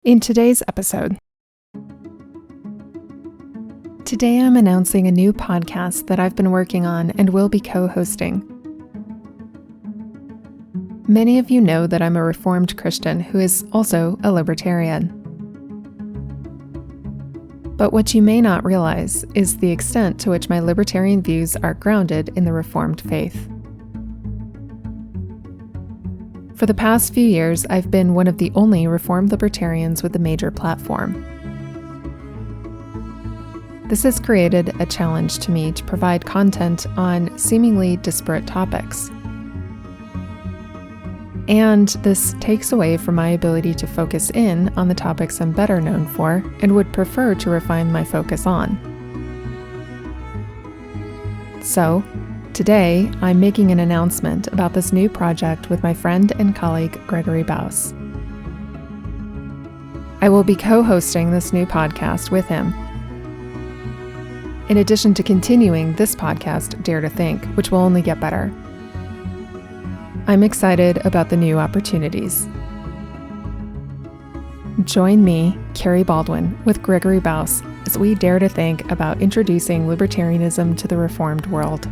In today's episode, today I'm announcing a new podcast that I've been working on and will be co-hosting. Many of you know that I'm a Reformed Christian who is also a Libertarian. But what you may not realize is the extent to which my Libertarian views are grounded in the Reformed faith. For the past few years, I've been one of the only Reformed Libertarians with a major platform. This has created a challenge to me to provide content on seemingly disparate topics. And this takes away from my ability to focus in on the topics I'm better known for and would prefer to refine my focus on. So, today, I'm making an announcement about this new project with my friend and colleague, Gregory Baus. I will be co-hosting this new podcast with him, in addition to continuing this podcast, Dare to Think, which will only get better. I'm excited about the new opportunities. Join me, Carrie Baldwin, with Gregory Baus as we dare to think about introducing libertarianism to the Reformed world.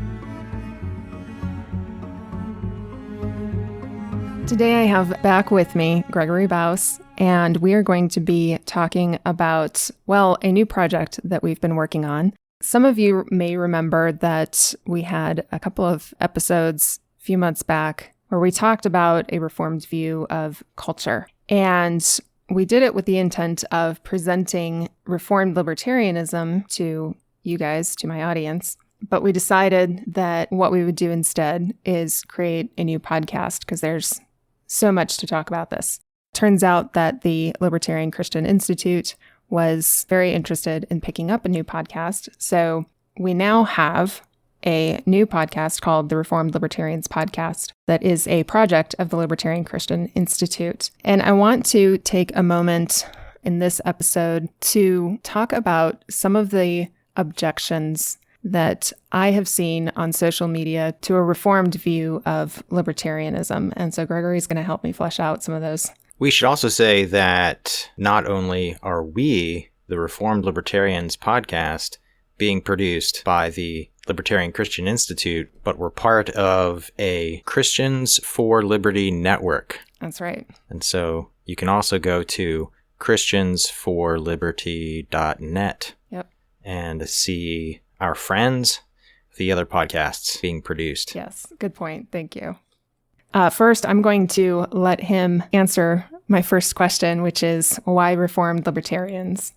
Today I have back with me Gregory Baus, and we are going to be talking about, a new project that we've been working on. Some of you may remember that we had a couple of episodes a few months back where we talked about a Reformed view of culture. And we did it with the intent of presenting Reformed Libertarianism to you guys, to my audience. But we decided that what we would do instead is create a new podcast because there's so much to talk about this. Turns out that the Libertarian Christian Institute was very interested in picking up a new podcast. So we now have a new podcast called the Reformed Libertarians Podcast that is a project of the Libertarian Christian Institute. And I want to take a moment in this episode to talk about some of the objections that I have seen on social media to a Reformed view of libertarianism. And so Gregory's going to help me flesh out some of those. We should also say that not only are we, the Reformed Libertarians Podcast, being produced by the Libertarian Christian Institute, but we're part of a Christians for Liberty network. That's right. And so you can also go to christiansforliberty.net and see our friends, the other podcasts being produced. Yes, good point. Thank you. First, I'm going to let him answer my first question, which is why Reformed Libertarians?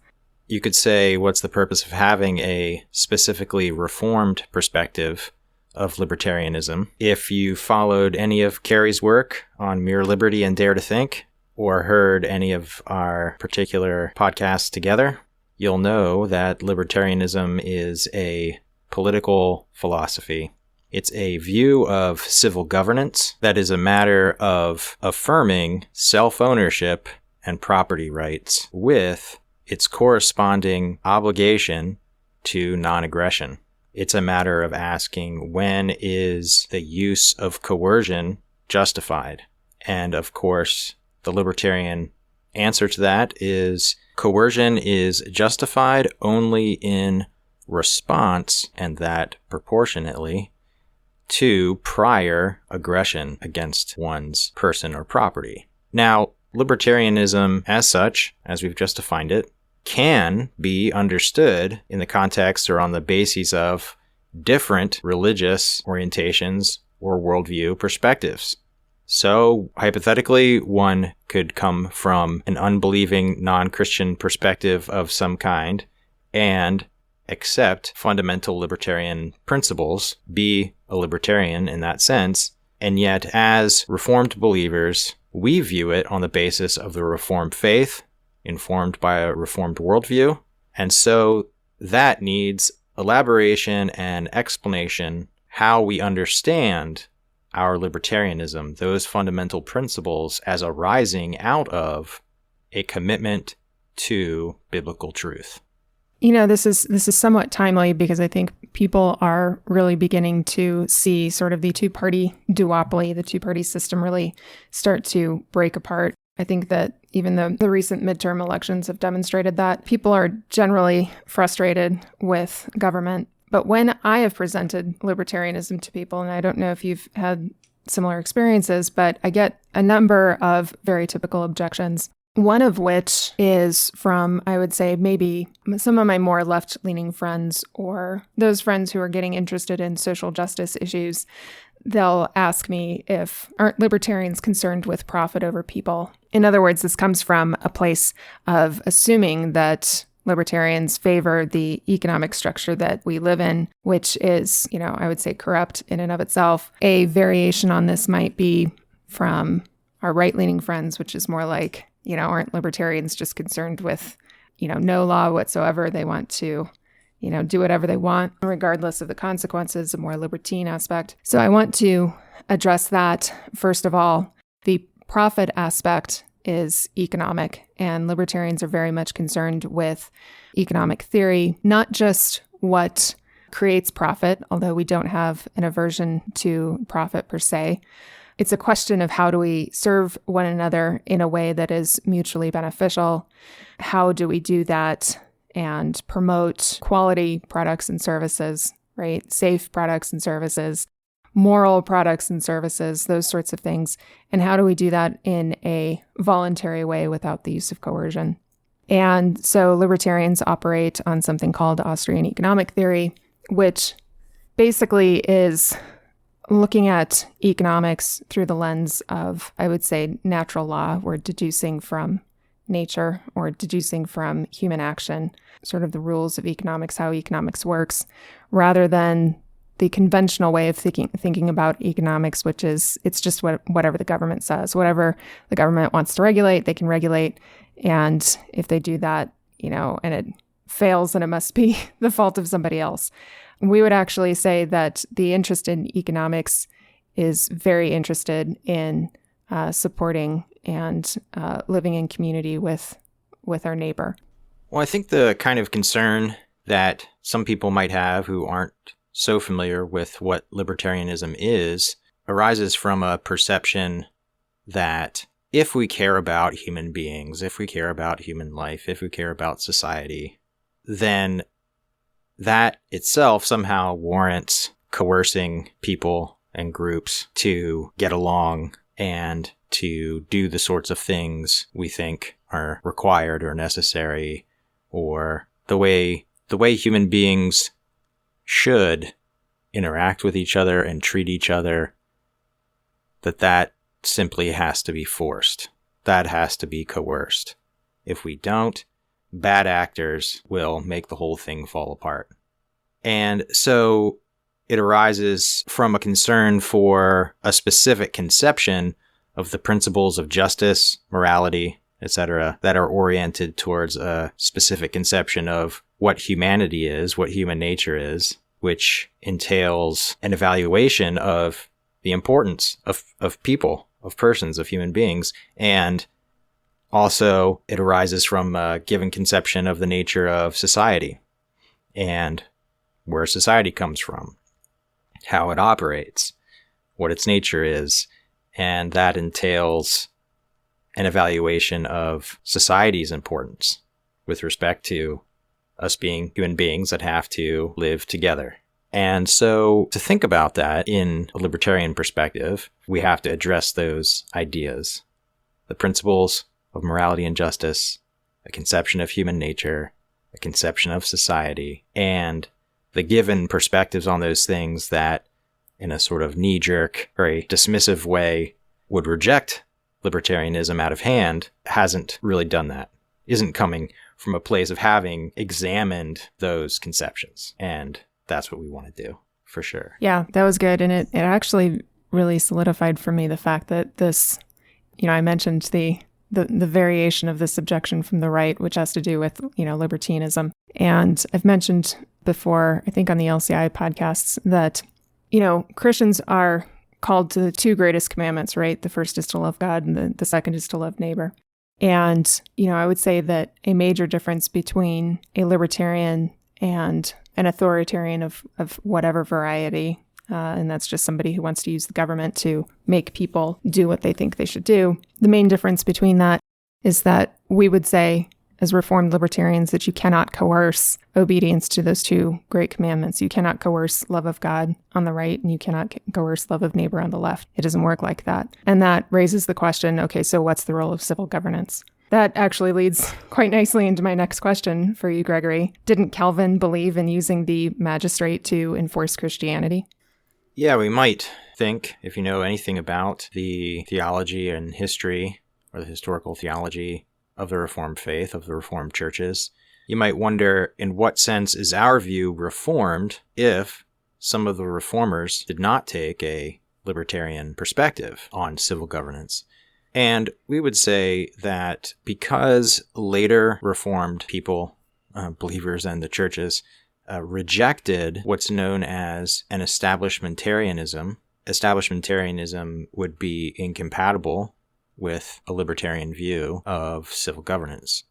You could say, what's the purpose of having a specifically Reformed perspective of libertarianism? If you followed any of Carrie's work on Mere Liberty and Dare to Think, or heard any of our particular podcasts together, you'll know that libertarianism is a political philosophy. It's a view of civil governance that is a matter of affirming self-ownership and property rights with its corresponding obligation to non-aggression. It's a matter of asking, when is the use of coercion justified? And of course, the libertarian answer to that is coercion is justified only in response, and that proportionately, to prior aggression against one's person or property. Now, libertarianism as such, as we've just defined it, can be understood in the context or on the basis of different religious orientations or worldview perspectives. So, hypothetically, one could come from an unbelieving non-Christian perspective of some kind and accept fundamental libertarian principles, be a libertarian in that sense, and yet as Reformed believers, we view it on the basis of the Reformed faith, informed by a Reformed worldview, and so that needs elaboration and explanation how we understand our libertarianism, those fundamental principles as arising out of a commitment to biblical truth. You know, this is somewhat timely because I think people are really beginning to see sort of the two-party duopoly, the two-party system really start to break apart. I think that even though the recent midterm elections have demonstrated that, people are generally frustrated with government. But when I have presented libertarianism to people, and I don't know if you've had similar experiences, but I get a number of very typical objections. One of which is from, I would say, maybe some of my more left-leaning friends or those friends who are getting interested in social justice issues. They'll ask me aren't libertarians concerned with profit over people? In other words, this comes from a place of assuming that libertarians favor the economic structure that we live in, which is, I would say corrupt in and of itself. A variation on this might be from our right-leaning friends, which is more like, aren't libertarians just concerned with, no law whatsoever? They want to do whatever they want, regardless of the consequences, a more libertine aspect. So I want to address that. First of all, the profit aspect is economic, and libertarians are very much concerned with economic theory, not just what creates profit, although we don't have an aversion to profit per se. It's a question of how do we serve one another in a way that is mutually beneficial? How do we do that and promote quality products and services, right? Safe products and services, moral products and services, those sorts of things. And how do we do that in a voluntary way without the use of coercion? And so libertarians operate on something called Austrian Economic Theory, which basically is looking at economics through the lens of, I would say, natural law. We're deducing from nature or deducing from human action, sort of the rules of economics, how economics works, rather than the conventional way of thinking about economics, which is it's just whatever the government says. Whatever the government wants to regulate, they can regulate. And if they do that, and it fails, then it must be the fault of somebody else. We would actually say that the interest in economics is very interested in supporting and living in community with our neighbor. Well, I think the kind of concern that some people might have who aren't so familiar with what libertarianism is arises from a perception that if we care about human beings, if we care about human life, if we care about society, then that itself somehow warrants coercing people and groups to get along and to do the sorts of things we think are required or necessary, or the way human beings should interact with each other and treat each other, that simply has to be forced. That has to be coerced. If we don't, bad actors will make the whole thing fall apart. And so it arises from a concern for a specific conception of the principles of justice, morality, etc., that are oriented towards a specific conception of what humanity is, what human nature is, which entails an evaluation of the importance of people, of persons, of human beings. And also it arises from a given conception of the nature of society and where society comes from, how it operates, what its nature is. And that entails an evaluation of society's importance with respect to us being human beings that have to live together. And so to think about that in a libertarian perspective, we have to address those ideas, the principles of morality and justice, a conception of human nature, a conception of society, and the given perspectives on those things that in a sort of knee-jerk, very dismissive way would reject libertarianism out of hand, hasn't really done that, isn't coming from a place of having examined those conceptions. And that's what we want to do, for sure. Yeah, that was good. And it actually really solidified for me the fact that this, I mentioned the variation of this objection from the right, which has to do with, libertinism. And I've mentioned before, I think on the LCI podcasts, that, Christians are called to the two greatest commandments, right? The first is to love God, and the second is to love neighbor. And, I would say that a major difference between a libertarian and an authoritarian of whatever variety, and that's just somebody who wants to use the government to make people do what they think they should do. The main difference between that is that we would say, as Reformed Libertarians, that you cannot coerce obedience to those two great commandments. You cannot coerce love of God on the right, and you cannot coerce love of neighbor on the left. It doesn't work like that. And that raises the question, okay, so what's the role of civil governance? That actually leads quite nicely into my next question for you, Gregory. Didn't Calvin believe in using the magistrate to enforce Christianity? Yeah, we might think, if you know anything about the theology and history, or the historical theology of the Reformed faith, of the Reformed churches, you might wonder, in what sense is our view reformed if some of the reformers did not take a libertarian perspective on civil governance? And we would say that because later Reformed people, believers in the churches, rejected what's known as an establishmentarianism, establishmentarianism would be incompatible with a libertarian view of civil governance.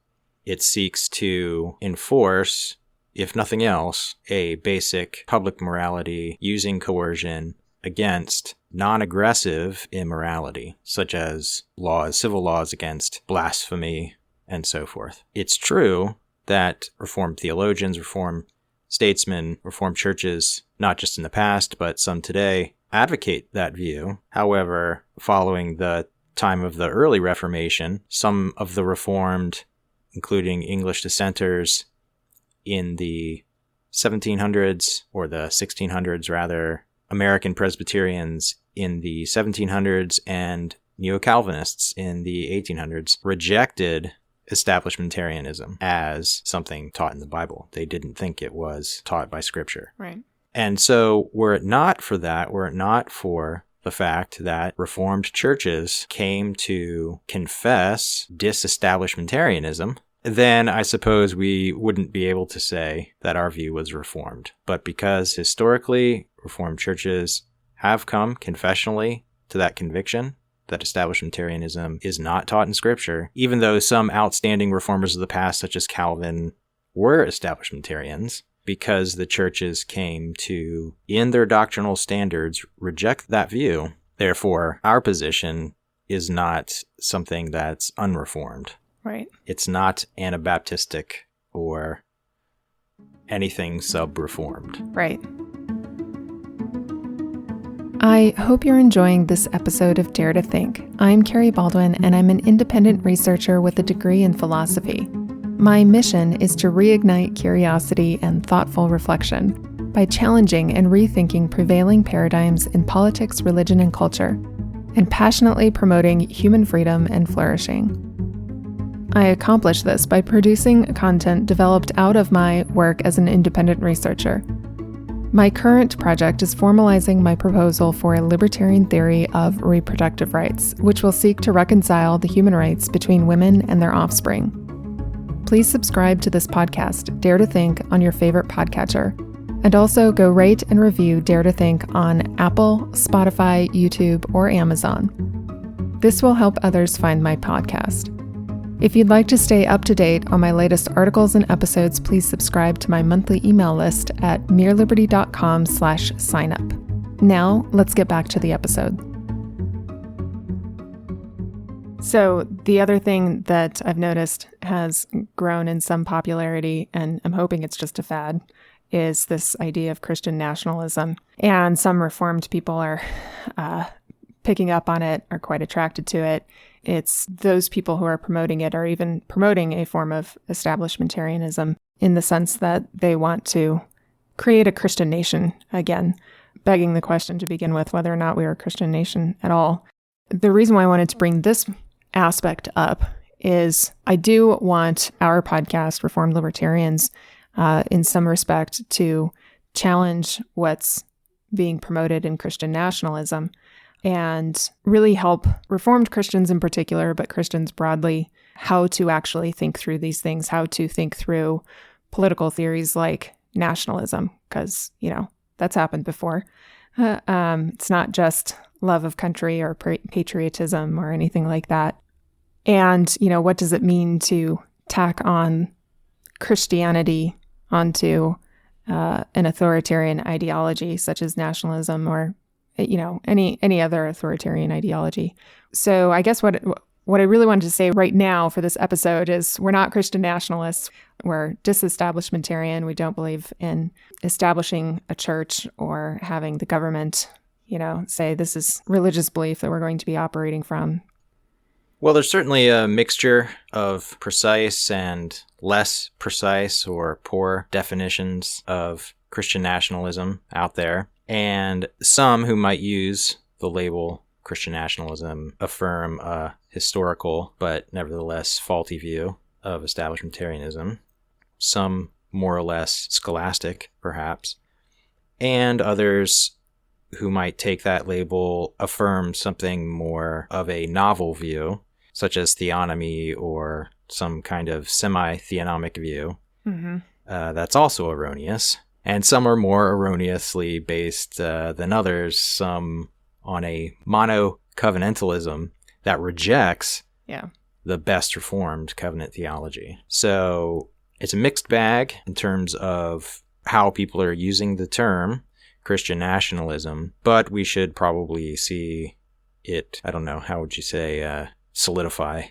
It seeks to enforce, if nothing else, a basic public morality using coercion against non-aggressive immorality, such as civil laws against blasphemy, and so forth. It's true that Reformed theologians, Reformed statesmen, Reformed churches, not just in the past, but some today, advocate that view. However, following the time of the early Reformation, some of the Reformed, including English dissenters in the 1700s, or the 1600s rather, American Presbyterians in the 1700s, and Neo-Calvinists in the 1800s, rejected establishmentarianism as something taught in the Bible. They didn't think it was taught by Scripture. Right. And so were it not for that, were it not for the fact that Reformed churches came to confess disestablishmentarianism, then I suppose we wouldn't be able to say that our view was Reformed. But because historically Reformed churches have come confessionally to that conviction that establishmentarianism is not taught in Scripture, even though some outstanding reformers of the past, such as Calvin, were establishmentarians, because the churches came to, in their doctrinal standards, reject that view. Therefore, our position is not something that's unreformed. Right. It's not Anabaptistic or anything sub-reformed. Right. I hope you're enjoying this episode of Dare to Think. I'm Carrie Baldwin, and I'm an independent researcher with a degree in philosophy. My mission is to reignite curiosity and thoughtful reflection by challenging and rethinking prevailing paradigms in politics, religion, and culture, and passionately promoting human freedom and flourishing. I accomplish this by producing content developed out of my work as an independent researcher. My current project is formalizing my proposal for a libertarian theory of reproductive rights, which will seek to reconcile the human rights between women and their offspring. Please subscribe to this podcast, Dare to Think, on your favorite podcatcher. And also go rate and review Dare to Think on Apple, Spotify, YouTube, or Amazon. This will help others find my podcast. If you'd like to stay up to date on my latest articles and episodes, please subscribe to my monthly email list at mereliberty.com/signup. Now, let's get back to the episode. So the other thing that I've noticed has grown in some popularity, and I'm hoping it's just a fad, is this idea of Christian nationalism. And some Reformed people are picking up on it, are quite attracted to it. It's those people who are promoting it are even promoting a form of establishmentarianism in the sense that they want to create a Christian nation again, begging the question to begin with whether or not we are a Christian nation at all. The reason why I wanted to bring this aspect up is I do want our podcast, Reformed Libertarians, in some respect to challenge what's being promoted in Christian nationalism and really help Reformed Christians in particular, but Christians broadly, how to actually think through these things, how to think through political theories like nationalism, because, that's happened before. It's not just love of country or patriotism or anything like that. And, what does it mean to tack on Christianity onto an authoritarian ideology such as nationalism or, any other authoritarian ideology. So I guess what I really wanted to say right now for this episode is we're not Christian nationalists. We're disestablishmentarian. We don't believe in establishing a church or having the government, say this is religious belief that we're going to be operating from. Well, there's certainly a mixture of precise and less precise or poor definitions of Christian nationalism out there, and some who might use the label Christian nationalism affirm a historical but nevertheless faulty view of establishmentarianism, some more or less scholastic, perhaps, and others who might take that label affirm something more of a novel view, such as theonomy or some kind of semi-theonomic view. Mm-hmm. That's also erroneous. And some are more erroneously based than others, some on a mono-covenantalism that rejects the best Reformed Covenant Theology. So it's a mixed bag in terms of how people are using the term Christian nationalism, but we should probably see it, I don't know, how would you say, solidify,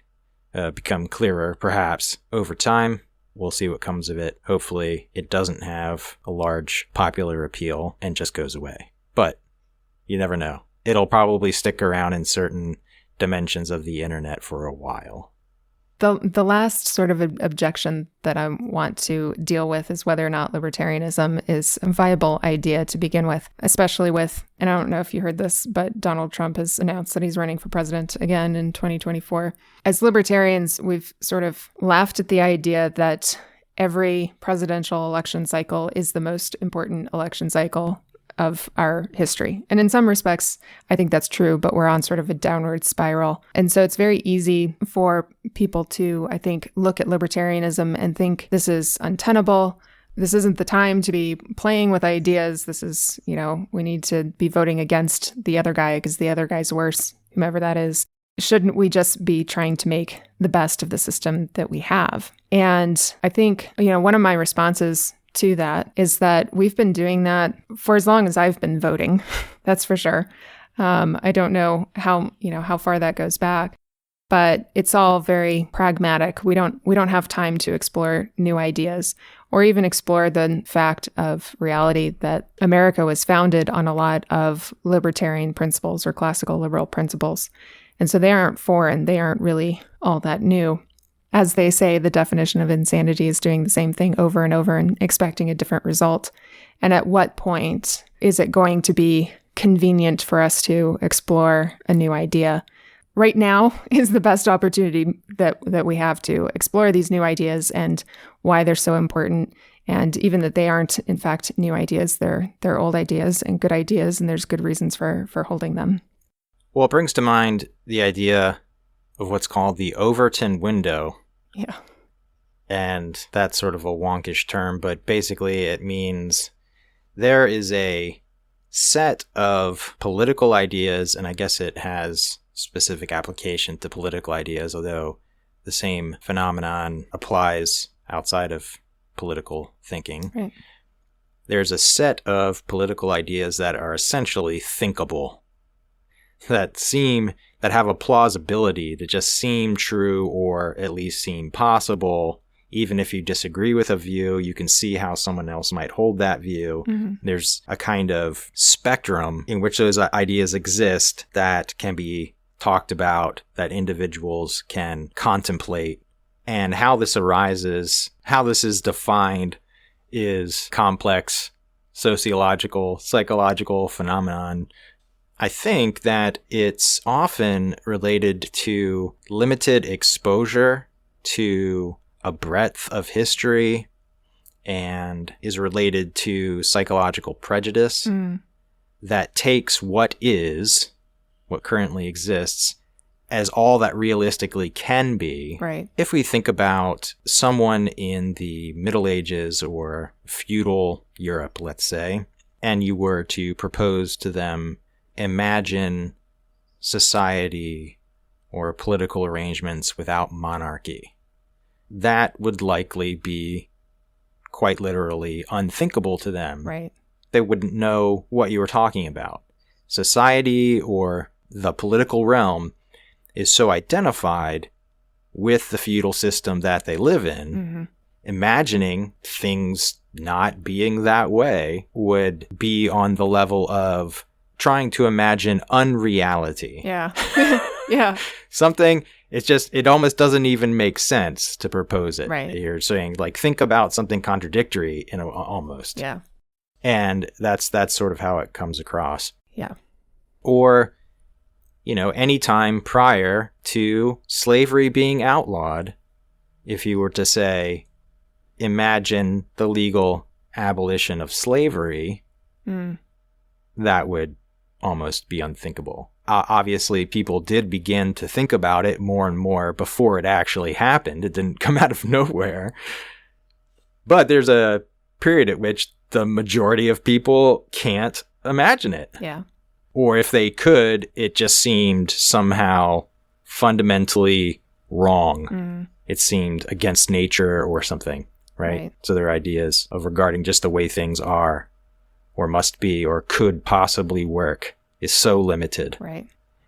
become clearer, perhaps, over time. We'll see what comes of it. Hopefully, it doesn't have a large popular appeal and just goes away. But you never know. It'll probably stick around in certain dimensions of the internet for a while. The last sort of objection that I want to deal with is whether or not libertarianism is a viable idea to begin with, especially with, and I don't know if you heard this, but Donald Trump has announced that he's running for president again in 2024. As libertarians, we've sort of laughed at the idea that every presidential election cycle is the most important election cycle of our history. And in some respects, I think that's true, but we're on sort of a downward spiral. And so it's very easy for people to, I think, look at libertarianism and think this is untenable. This isn't the time to be playing with ideas. This is, we need to be voting against the other guy because the other guy's worse, whomever that is. Shouldn't we just be trying to make the best of the system that we have? And I think, one of my responses to that is that we've been doing that for as long as I've been voting. That's for sure. I don't know how far that goes back, but it's all very pragmatic. We don't have time to explore new ideas or even explore the fact of reality that America was founded on a lot of libertarian principles or classical liberal principles. And so they aren't foreign. They aren't really all that new. As they say, the definition of insanity is doing the same thing over and over and expecting a different result. And at what point is it going to be convenient for us to explore a new idea? Right now is the best opportunity that we have to explore these new ideas and why they're so important. And even that they aren't, in fact, new ideas, they're old ideas and good ideas, and there's good reasons for holding them. Well, it brings to mind the idea of what's called the Overton Window. Yeah. And that's sort of a wonkish term, but basically it means there is a set of political ideas, and I guess it has specific application to political ideas, although the same phenomenon applies outside of political thinking. Right. There's a set of political ideas that are essentially thinkable, that have a plausibility, that just seem true or at least seem possible. Even if you disagree with a view, you can see how someone else might hold that view. Mm-hmm. There's a kind of spectrum in which those ideas exist that can be talked about, that individuals can contemplate. And how this arises, how this is defined, is complex sociological, psychological phenomenon. I think that it's often related to limited exposure to a breadth of history and is related to psychological prejudice that takes what currently exists, as all that realistically can be. Right. If we think about someone in the Middle Ages or feudal Europe, let's say, and you were to propose to them, imagine society or political arrangements without monarchy, that would likely be quite literally unthinkable to them. Right. They wouldn't know what you were talking about. Society or the political realm is so identified with the feudal system that they live in. Mm-hmm. Imagining things not being that way would be on the level of trying to imagine unreality. Yeah. Yeah. Something, it almost doesn't even make sense to propose it. Right. You're saying, like, think about something contradictory almost. Yeah. And that's sort of how it comes across. Yeah. Or, any time prior to slavery being outlawed, if you were to say, imagine the legal abolition of slavery, that would almost be unthinkable. Obviously, people did begin to think about it more and more before it actually happened. It didn't come out of nowhere. But there's a period at which the majority of people can't imagine it. Yeah. Or if they could, it just seemed somehow fundamentally wrong. It seemed against nature or something, right? So their ideas of regarding just the way things are or must be or could possibly work is so limited. Right.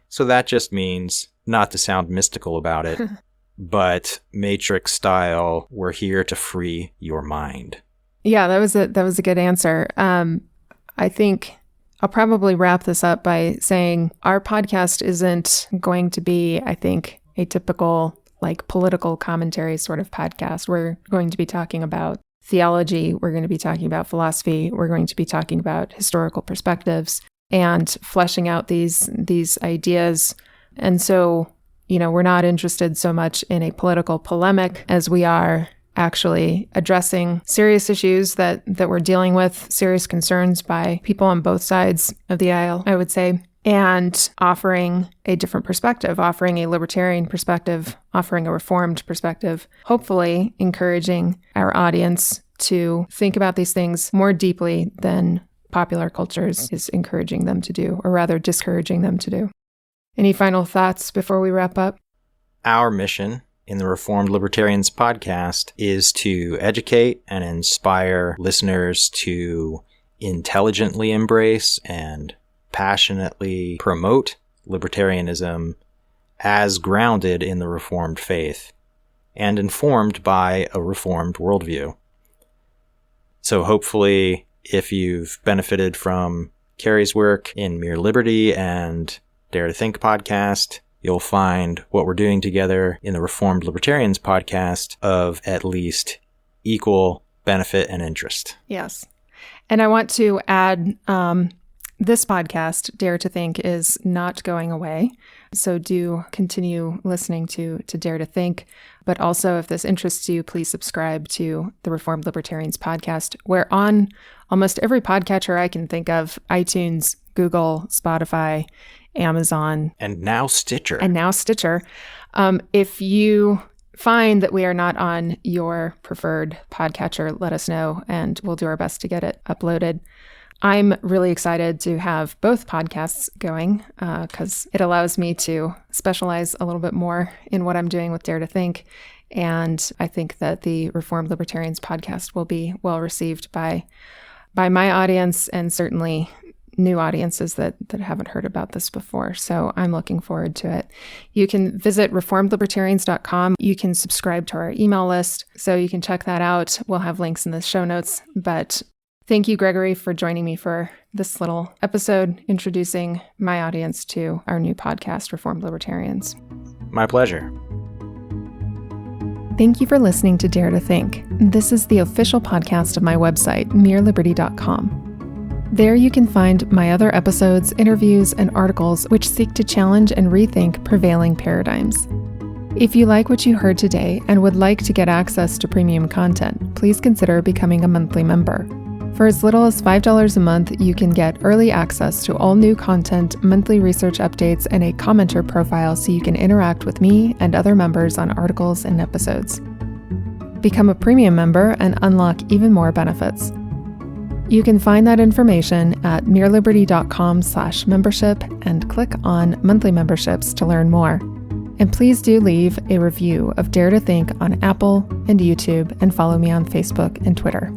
So that just means, not to sound mystical about it, but Matrix style, we're here to free your mind. Yeah, that was a good answer. I think I'll probably wrap this up by saying our podcast isn't going to be, I think, a typical like political commentary sort of podcast. We're going to be talking about theology. We're going to be talking about philosophy. We're going to be talking about historical perspectives and fleshing out these ideas. And so, we're not interested so much in a political polemic as we are actually addressing serious issues that we're dealing with, serious concerns by people on both sides of the aisle, I would say, and offering a different perspective, offering a libertarian perspective, offering a reformed perspective, hopefully encouraging our audience to think about these things more deeply than popular cultures is encouraging them to do, or rather discouraging them to do. Any final thoughts before we wrap up? Our mission in the Reformed Libertarians Podcast is to educate and inspire listeners to intelligently embrace and passionately promote libertarianism as grounded in the Reformed faith and informed by a Reformed worldview. So hopefully, if you've benefited from Carrie's work in Mere Liberty and Dare to Think podcast, you'll find what we're doing together in the Reformed Libertarians Podcast of at least equal benefit and interest. Yes. And I want to add, this podcast, Dare to Think, is not going away. So do continue listening to Dare to Think. But also, if this interests you, please subscribe to the Reformed Libertarians Podcast. We're on almost every podcatcher I can think of: iTunes, Google, Spotify, Amazon. And now Stitcher. If you find that we are not on your preferred podcatcher, let us know, and we'll do our best to get it uploaded. I'm really excited to have both podcasts going because it allows me to specialize a little bit more in what I'm doing with Dare to Think. And I think that the Reformed Libertarians Podcast will be well received by my audience and certainly new audiences that haven't heard about this before. So I'm looking forward to it. You can visit reformedlibertarians.com. You can subscribe to our email list, so you can check that out. We'll have links in the show notes. But thank you, Gregory, for joining me for this little episode introducing my audience to our new podcast, Reformed Libertarians. My pleasure. Thank you for listening to Dare to Think. This is the official podcast of my website, mereliberty.com. There you can find my other episodes, interviews, and articles which seek to challenge and rethink prevailing paradigms. If you like what you heard today and would like to get access to premium content, please consider becoming a monthly member. For as little as $5 a month, you can get early access to all new content, monthly research updates, and a commenter profile so you can interact with me and other members on articles and episodes. Become a premium member and unlock even more benefits. You can find that information at mereliberty.com/membership and click on monthly memberships to learn more. And please do leave a review of Dare to Think on Apple and YouTube, and follow me on Facebook and Twitter.